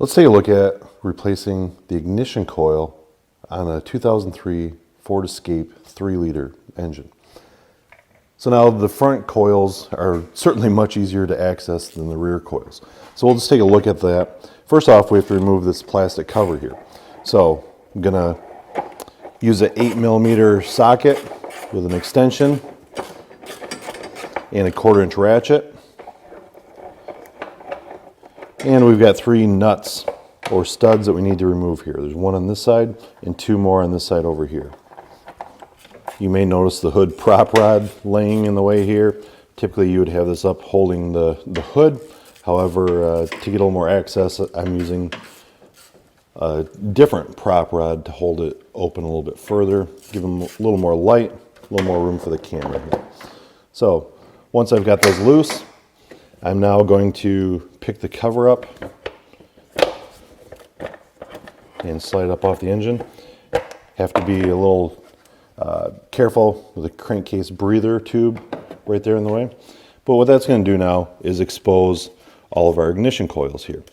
Let's take a look at replacing the ignition coil on a 2003 Ford Escape 3-liter engine. So now the front coils are certainly much easier to access than the rear coils. So we'll just take a look at that. First off, we have to remove this plastic cover here. So I'm gonna use an 8mm socket with an extension and a 1/4-inch ratchet. And we've got 3 nuts or studs that we need to remove here. There's 1 on this side and 2 more on this side over here. You may notice the hood prop rod laying in the way here. Typically you would have this up holding the hood. However, to get a little more access, I'm using a different prop rod to hold it open a little bit further, give them a little more light, a little more room for the camera here. So once I've got those loose, I'm now going to pick the cover up and slide it up off the engine. Have to be a little careful with the crankcase breather tube right there in the way. But what that's going to do now is expose all of our ignition coils here.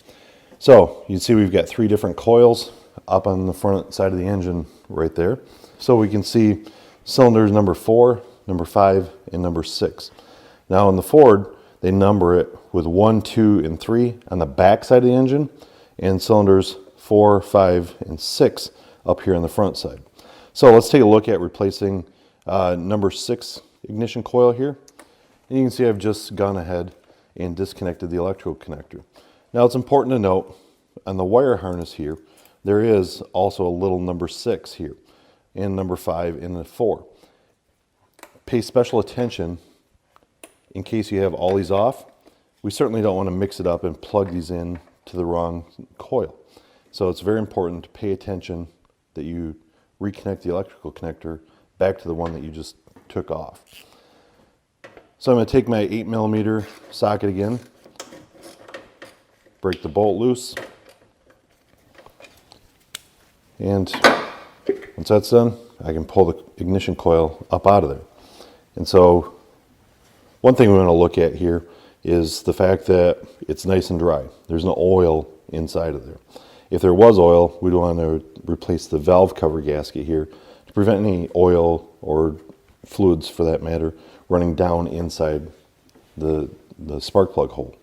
So you can see we've got 3 different coils up on the front side of the engine right there. So we can see cylinders number 4, number 5, and number 6. Now in the Ford, they number it with 1, 2, and 3 on the back side of the engine, and cylinders 4, 5, and 6 up here on the front side. So let's take a look at replacing number 6 ignition coil here. And you can see I've just gone ahead and disconnected the electrical connector. Now it's important to note on the wire harness here, there is also a little number 6 here, and number 5 and the 4. Pay special attention in case you have all these off. We certainly don't want to mix it up and plug these in to the wrong coil. So it's very important to pay attention that you reconnect the electrical connector back to the one that you just took off. So I'm going to take my 8mm socket again, break the bolt loose, and once that's done, I can pull the ignition coil up out of there. And so one thing we want to look at here is the fact that it's nice and dry. There's no oil inside of there. If there was oil, we'd want to replace the valve cover gasket here to prevent any oil or fluids, for that matter, running down inside the spark plug hole.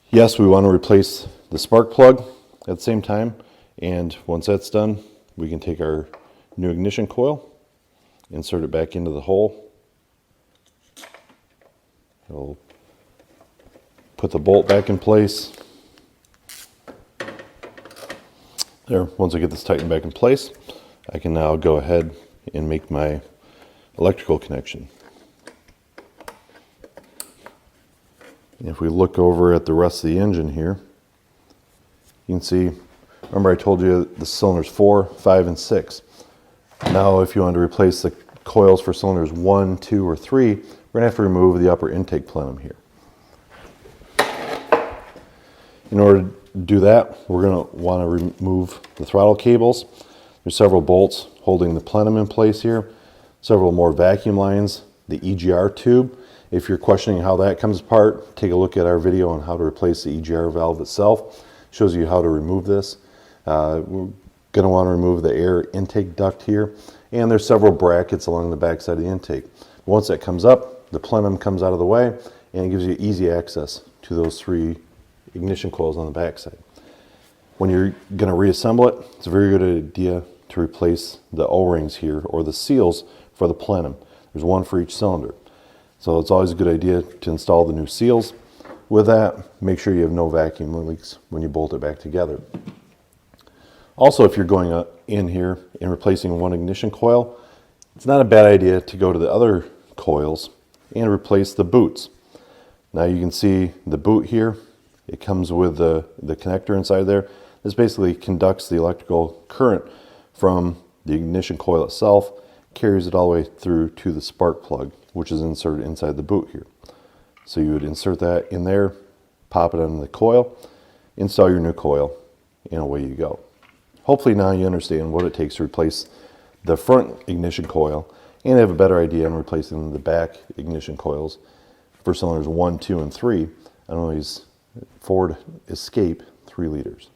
Yes, we want to replace the spark plug at the same time, and once that's done, we can take our new ignition coil, insert it back into the hole. We'll put the bolt back in place. There, once I get this tightened back in place, I can now go ahead and make my electrical connection. And if we look over at the rest of the engine here, you can see, remember I told you the cylinders 4, 5, and 6. Now if you want to replace the coils for cylinders 1, 2, or 3, we're going to have to remove the upper intake plenum here. In order to do that, we're going to want to remove the throttle cables. There's several bolts holding the plenum in place here, several more vacuum lines, the EGR tube. If you're questioning how that comes apart, take a look at our video on how to replace the EGR valve itself. It shows you how to remove this. We're going to want to remove the air intake duct here, and there's several brackets along the back side of the intake. Once that comes up, the plenum comes out of the way, and it gives you easy access to those 3 ignition coils on the back side. When you're going to reassemble it, it's a very good idea to replace the O-rings here, or the seals for the plenum. There's 1 for each cylinder. So it's always a good idea to install the new seals. With that, make sure you have no vacuum leaks when you bolt it back together. Also, if you're going in here and replacing 1 ignition coil, it's not a bad idea to go to the other coils and replace the boots. Now you can see the boot here. It comes with the connector inside there. This basically conducts the electrical current from the ignition coil itself, carries it all the way through to the spark plug, which is inserted inside the boot here. So you would insert that in there, pop it on the coil, install your new coil, and away you go. Hopefully now you understand what it takes to replace the front ignition coil and have a better idea on replacing the back ignition coils for cylinders 1, 2, and 3 on these Ford Escape 3 liters.